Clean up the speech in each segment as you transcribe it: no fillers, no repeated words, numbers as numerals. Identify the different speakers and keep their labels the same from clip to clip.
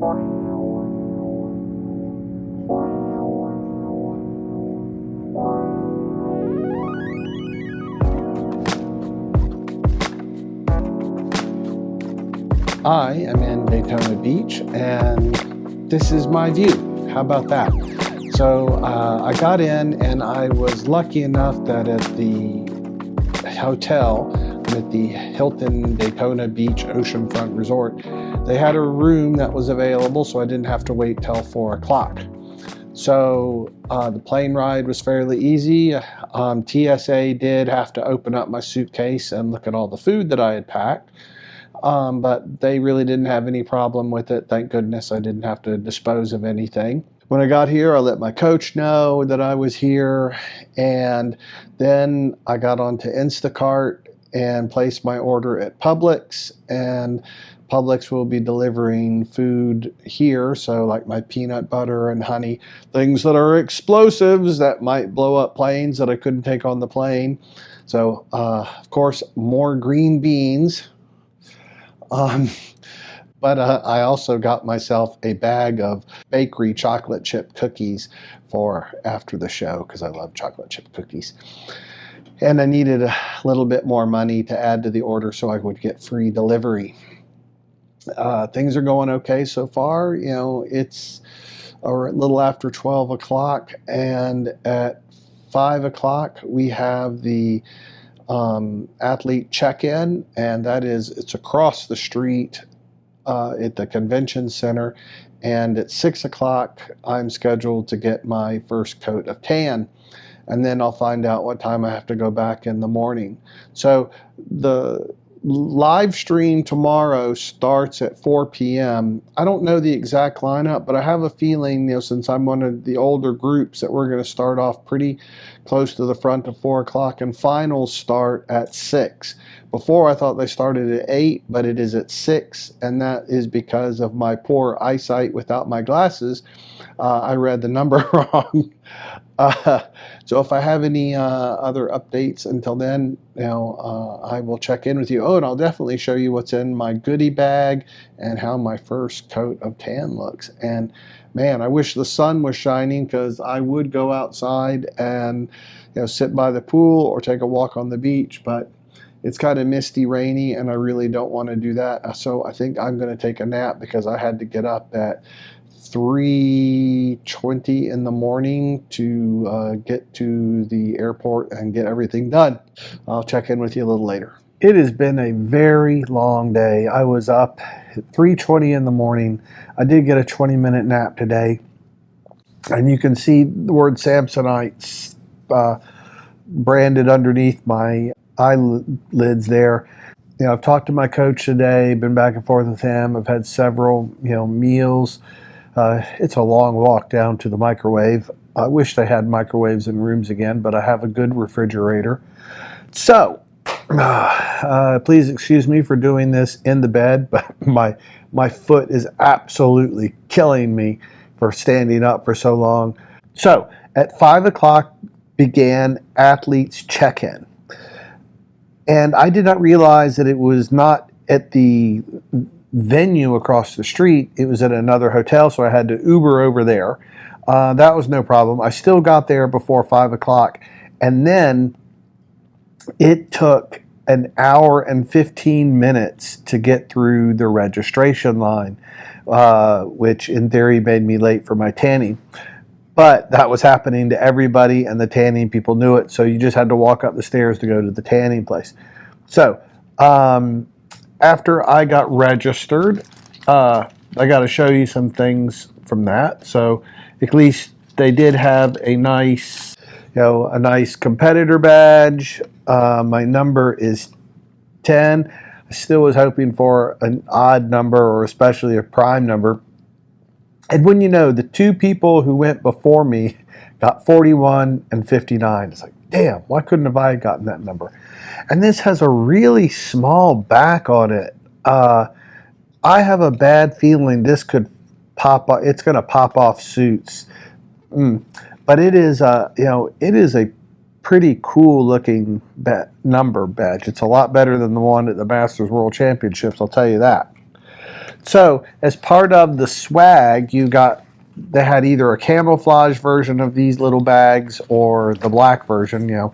Speaker 1: I am in Daytona Beach, and this is my view. How about that? So I got in, and I was lucky enough that at the hotel, at the Hilton Daytona Beach Oceanfront Resort, they had a room that was available, so I didn't have to wait till 4 o'clock. So the plane ride was fairly easy. TSA did have to open up my suitcase and look at all the food that I had packed. But they really didn't have any problem with it. Thank goodness I didn't have to dispose of anything. When I got here, I let my coach know that I was here, and then I got onto Instacart and placed my order at Publix, and Publix will be delivering food here, so like my peanut butter and honey, things that are explosives that might blow up planes that I couldn't take on the plane. So, of course, more green beans. But I also got myself a bag of bakery chocolate chip cookies for after the show because I love chocolate chip cookies. And I needed a little bit more money to add to the order so I would get free delivery. Things are going okay so far. You know, it's a little after 12 o'clock, and at 5 o'clock we have the athlete check-in, and it's across the street at the convention center, and at 6 o'clock I'm scheduled to get my first coat of tan, and then I'll find out what time I have to go back in the morning. So the live stream tomorrow starts at 4 p.m. I don't know the exact lineup, but I have a feeling, you know, since I'm one of the older groups, that we're going to start off pretty close to the front of 4 o'clock, and finals start at 6. Before I thought they started at 8, but it is at 6, and that is because of my poor eyesight without my glasses. I read the number wrong. So if I have any other updates until then, you know, I will check in with you. Oh, and I'll definitely show you what's in my goodie bag and how my first coat of tan looks. And man, I wish the sun was shining, because I would go outside and, you know, sit by the pool or take a walk on the beach, but it's kind of misty, rainy, and I really don't want to do that. So I think I'm going to take a nap, because I had to get up at 3:20 in the morning to get to the airport and get everything done. I'll check in with you a little later. It has been a very long day. I was up at 3:20 in the morning. I did get a 20-minute nap today, and you can see the word Samsonite branded underneath my eyelids there. You know, I've talked to my coach today, been back and forth with him. I've had several, you know, meals. It's a long walk down to the microwave. I wish they had microwaves in rooms again, but I have a good refrigerator. So, please excuse me for doing this in the bed, but my foot is absolutely killing me for standing up for so long. So, at 5 o'clock began athletes check-in. And I did not realize that it was not at the venue across the street. It was at another hotel, so I had to Uber over there. That was no problem. I still got there before 5 o'clock, and then it took an hour and 15 minutes to get through the registration line, which in theory made me late for my tanning. But that was happening to everybody, and the tanning people knew it, so you just had to walk up the stairs to go to the tanning place. So, after I got registered, I got to show you some things from that. So at least they did have a nice, a nice competitor badge. My number is 10. I still was hoping for an odd number, or especially a prime number. And when the two people who went before me got 41 and 59. It's like, damn, why couldn't have I gotten that number? And this has a really small back on it. I have a bad feeling this could pop off. It's going to pop off suits. But it is it is a pretty cool looking number badge. It's a lot better than the one at the Masters World Championships, I'll tell you that. So as part of the swag, they had either a camouflage version of these little bags or the black version.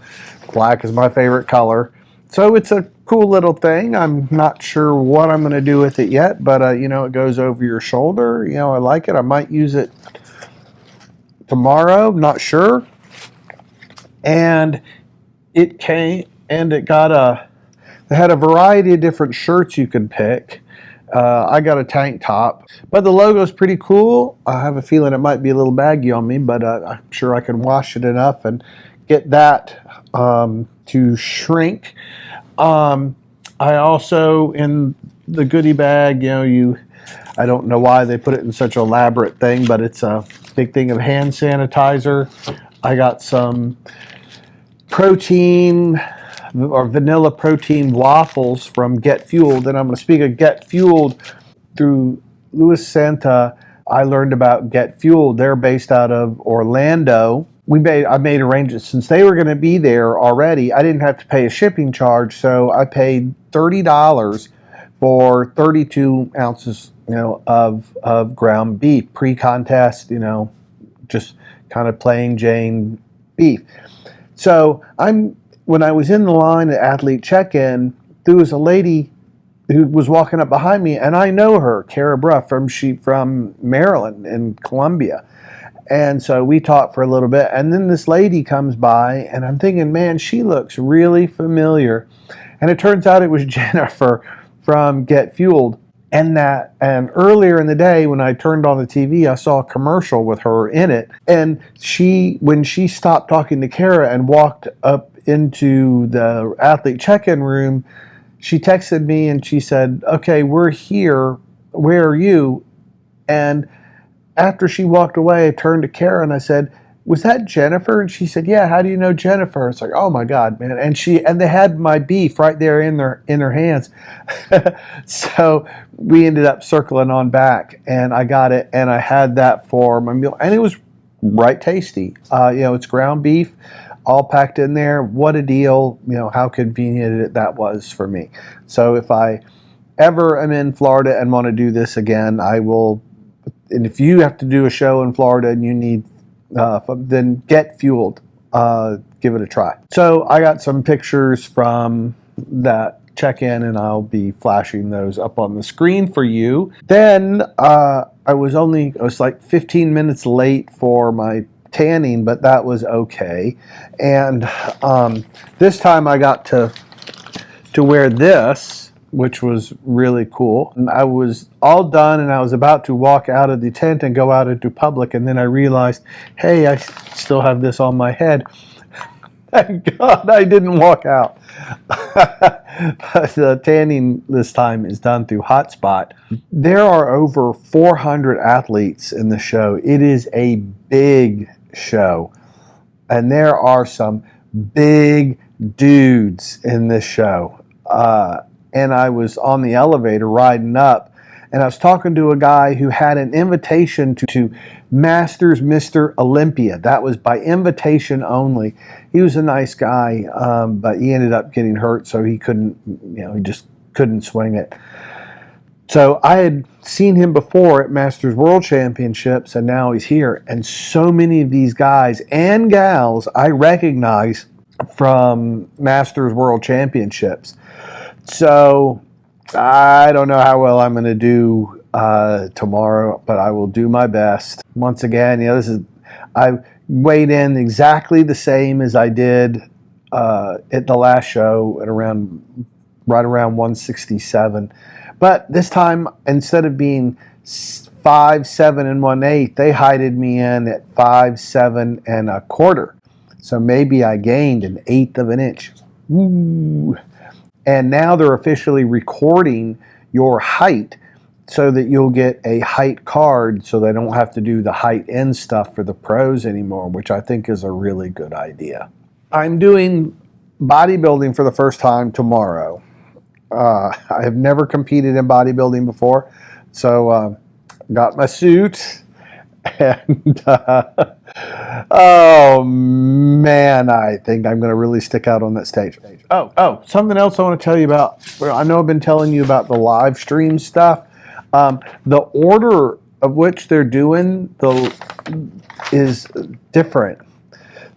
Speaker 1: Black is my favorite color. So it's a cool little thing. I'm not sure what I'm going to do with it yet, but it goes over your shoulder. I like it. I might use it tomorrow, not sure. And it came and they had a variety of different shirts you could pick. I got a tank top, but the logo's pretty cool. I have a feeling it might be a little baggy on me, but I'm sure I can wash it enough and get that to shrink. I also, in the goodie bag, I don't know why they put it in such an elaborate thing, but it's a big thing of hand sanitizer. I got some protein or vanilla protein waffles from Get Fueled. And I'm going to speak of Get Fueled through Louis Santa. I learned about Get Fueled. They're based out of Orlando. I made arrangements since they were going to be there already. I didn't have to pay a shipping charge, so I paid $30 for 32 ounces, of ground beef pre-contest. Just kind of plain Jane beef. So when I was in the line at athlete check-in, there was a lady who was walking up behind me, and I know her, Kara Bruff, from Maryland in Columbia. And so we talked for a little bit, and then this lady comes by, and I'm thinking, man, she looks really familiar. And it turns out it was Jennifer from Get Fueled. And earlier in the day when I turned on the TV, I saw a commercial with her in it. And when she stopped talking to Kara and walked up into the athlete check-in room, she texted me and she said, "Okay, we're here. Where are you?" And after she walked away, I turned to Kara and I said, "Was that Jennifer?" And she said, "Yeah, how do you know Jennifer?" It's like, oh my God, man. And they had my beef right there in their hands. So we ended up circling on back, and I got it, and I had that for my meal, and it was right tasty. It's ground beef, all packed in there. What a deal. How convenient that was for me. So if I ever am in Florida and want to do this again, I will. And if you have to do a show in Florida and you need, then Get Fueled. Give it a try. So I got some pictures from that check-in, and I'll be flashing those up on the screen for you. Then I was like 15 minutes late for my tanning, but that was okay. And this time I got to wear this, which was really cool. And I was all done, and I was about to walk out of the tent and go out into public, and then I realized, hey, I still have this on my head. Thank God I didn't walk out. But the tanning this time is done through Hotspot. There are over 400 athletes in the show. It is a big show. And there are some big dudes in this show. And I was on the elevator riding up, and I was talking to a guy who had an invitation to Masters Mr. Olympia. That was by invitation only. He was a nice guy, but he ended up getting hurt, so he just couldn't swing it. So I had seen him before at Masters World Championships, and now he's here. And so many of these guys and gals I recognize from Masters World Championships. So I don't know how well I'm going to do tomorrow, but I will do my best. Once again, I weighed in exactly the same as I did at the last show at right around 167. But this time, instead of being 5'7" and 1/8, they heighted me in at 5'7" and a quarter. So maybe I gained 1/8 of an inch. Ooh. And now they're officially recording your height so that you'll get a height card, so they don't have to do the height in stuff for the pros anymore, which I think is a really good idea. I'm doing bodybuilding for the first time tomorrow. I have never competed in bodybuilding before, so got my suit, and oh man, I think I'm going to really stick out on that stage. Oh, something else I want to tell you about. Well, I know I've been telling you about the live stream stuff. The order of which they're doing is different.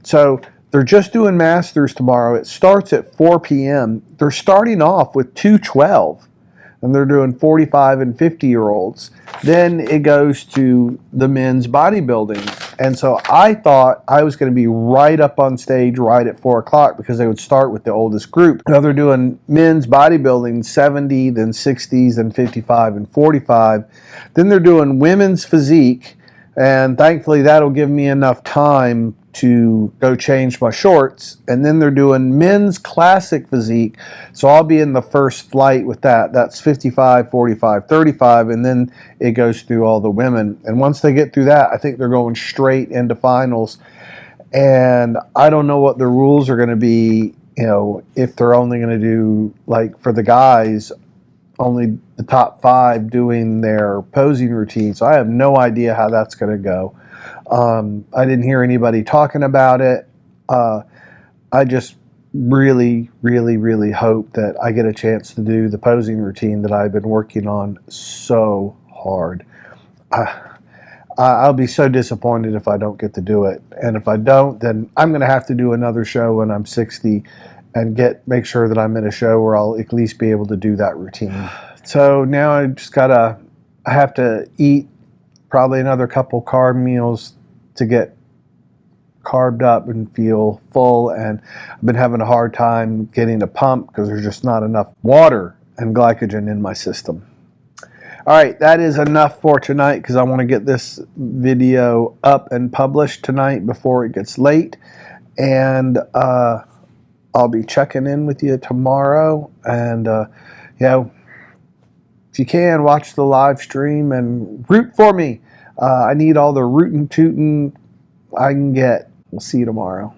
Speaker 1: So they're just doing masters tomorrow. It starts at 4 p.m. They're starting off with 212, and they're doing 45 and 50-year-olds. Then it goes to the men's bodybuilding. And so I thought I was going to be right up on stage right at 4 o'clock because they would start with the oldest group. Now they're doing men's bodybuilding 70, then 60s, then 55 and 45. Then they're doing women's physique, and thankfully that'll give me enough time to go change my shorts. And then they're doing men's classic physique, so I'll be in the first flight with that. That's 55, 45, 35, and then it goes through all the women. And once they get through that, I think they're going straight into finals. And I don't know what the rules are going to be, if they're only going to do, like for the guys, only the top 5 doing their posing routine. So I have no idea how that's going to go. I didn't hear anybody talking about it. I just really, really, really hope that I get a chance to do the posing routine that I've been working on so hard. I'll be so disappointed if I don't get to do it. And if I don't, then I'm going to have to do another show when I'm 60 and make sure that I'm in a show where I'll at least be able to do that routine. So now I have to eat probably another couple carb meals to get carved up and feel full. And I've been having a hard time getting a pump because there's just not enough water and glycogen in my system. All right, that is enough for tonight because I want to get this video up and published tonight before it gets late. And I'll be checking in with you tomorrow. And, if you can, watch the live stream and root for me. I need all the rootin' tootin' I can get. We'll see you tomorrow.